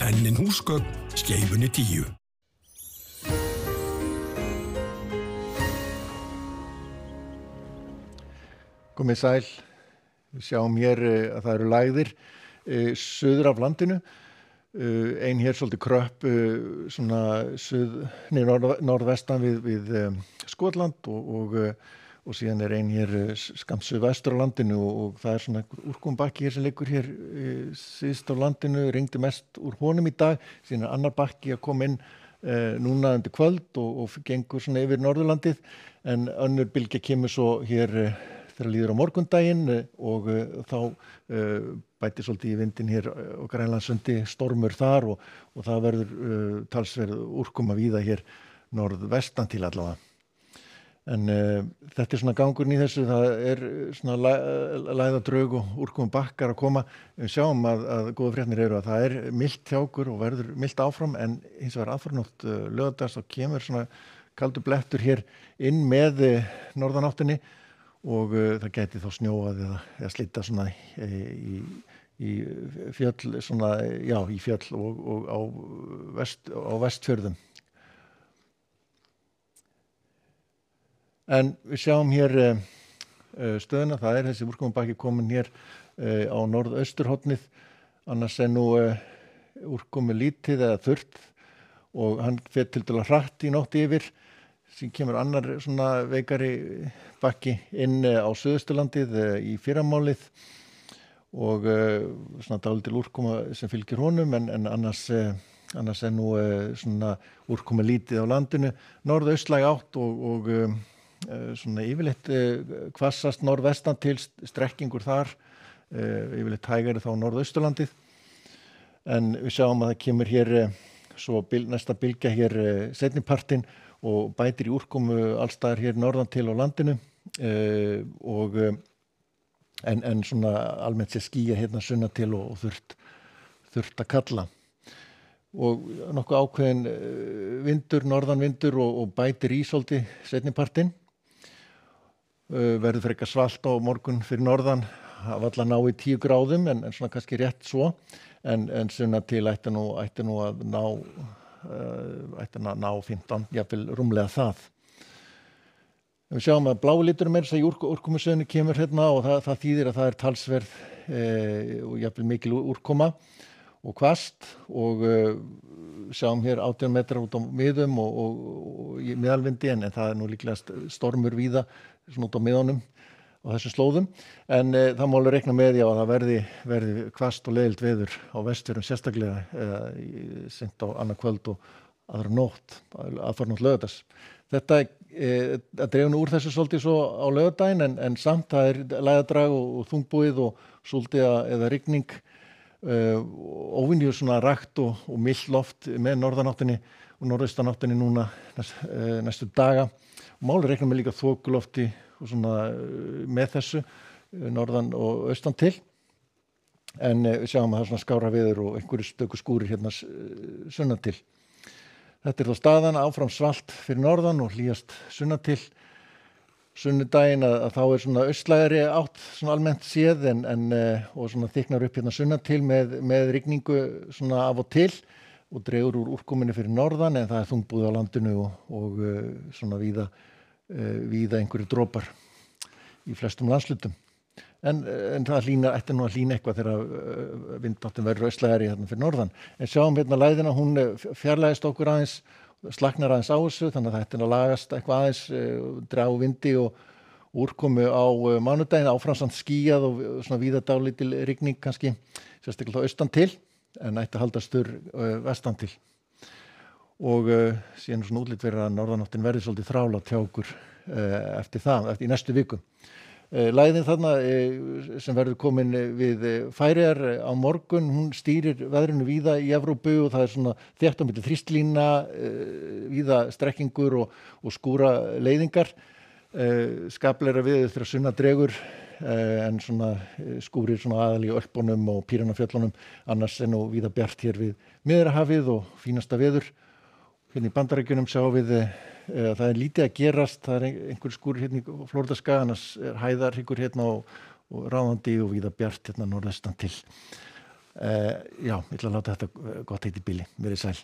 Pennin húsgögn, Skeifunni 10. Komið sæl, við sjáum hér að það eru lægðir suður af landinu, ein hér svolítið kröpp svona norðvestan við Skotland og síðan er ein hér skammt suðvestur á landinu og það er svona úrkomubakki hér sem liggur hér syðst á landinu, rigndi mest úr honum í dag, síðan er annar bakki að koma inn núna undir kvöld og gengur svona yfir Norðurlandið en önnur bylgja kemur svo hér þegar líður á morgundaginn og þá bætir svolítið í vindin hér á Grænlandssundi stormur þar og það verður talsverð úrkoma víða hér norðvestan til allavega. En þetta er svona gangurinn í þessu, það er svona lægðadrög og úrkomu bakkar að koma. Við sjáum að góða fréttir eru að það er milt hjá okkur og verður milt áfram en hins vegar aðfarnótt laugardags og kemur svona kaldur blettur hér inn með norðanáttinni og það gæti þá snjóað eða slita svona í fjöll svona, já, í fjöll og á Vestfjörðum. En við sjáum hér stöðuna, það er þessi úrkomubakki komin hér á norðausturhornið, annars er nú úrkomu lítið eða þurrt og hann fer tiltölulega hratt í nótt yfir, sem kemur annar svona veikari bakki inn á Suðausturlandið í fyrramálið og svona dálítil úrkoma sem fylgir honum en annars er nú svona úrkomu lítið á landinu, norðaustlæg átt og svona yfirleitt hvassast norðvestan til strekkingur þar, yfirleitt hægari þá norðausturlandið en við sjáum að það kemur hér svo næsta bylgja hér seinnipartinn og bætir í úrkomu allstaðar hér norðan til á landinu en svona almennt sé skýja hérna sunnan til og þurrt að kalla og nokkuð ákveðin vindur, norðanvindur og bætir í svolítið seinnipartinn verður frekar svalt á morgun fyrir norðan að valla ná í 10 gráðum en svona kannski rétt svo en sunnan til ætti nú að ná 15, jafnvel rúmlega það. Við sjáum að blái liturinn meira þess að í úrkomusöðinu kemur hérna og það þýðir að það er talsverð og jafnvel mikil úrkoma og hvasst og sjáum hér 18 metrar út á miðum og í miðalvindi en það er nú líklega stormur víða svona út á miðunum á þessum slóðum en það má alveg reikna með að það verði hvasst og leiðilt veður á Vestfjörðum sérstaklega seint á annað kvöld og aðra nótt aðfarnótt laugardags. Þetta dregur nú úr þessu svolítið svo á laugardaginn en samt það er lægðadrag og þungbúið og svolítið eða rigning óvenju svona rakt og milt loft með norðanáttinni og norðaustanáttinni núna næstu daga og máli reikna með líka þokulofti og svona með þessu norðan og austan til en við sjáum að það er svona skára veður og einhverju stöku skúrir hérna sunnan til. Þetta er þá staðan áfram svalt fyrir norðan og hlýjast sunnan til sunnudaginn að þá er svona austlægari átt svona almennt séð en og svona þykknar upp hérna sunnan til með rigningu svona af og til og dregur úr úrkominni fyrir norðan en það er þungbúið á landinu og svona víða einhverju dropar í flestum landslutum. En það ætti nú að hlýna eitthvað þegar vindáttin verður austlægari hérna fyrir norðan. En sjáum hérna læðina, hún fjarlægist okkur aðeins, slaknar aðeins á þessu, þannig að það ætti að lagast eitthvað aðeins, draga vindi og úrkomu á mánudaginn, áframsamt skýjað og svona víða dálítil rigning kannski, sérstaklega þá austan til, en ætti að halda sturr vestan til. Og síðan svona útlit verið að norðanáttin verði svolítið þrálát hjá okkur eftir í næstu viku. Lægðin þarna sem verður komin við Færeyjar á morgun, hún stýrir veðrinu víða í Evrópu og það er svona þétt á milli þrýstlína, víða strekkingur og skúra leiðingar, skapleira veður þegar sunna dregur en svona skúrir svona aðal í Ölpunum og Pýrenafjöllunum, annars er nú víða bjart hér við Miðjarðarhafið og fínasta veður. Hérna í Bandaríkjunum sjáum við það er lítið að gerast, það er einhver skúrir hérna í Flóridaskaga, annars er hæðarhryggur hérna og ráðandi og víða bjart hérna norðaustan til. Já, ég ætla að láta þetta gott heiti bíli. Verið sæl.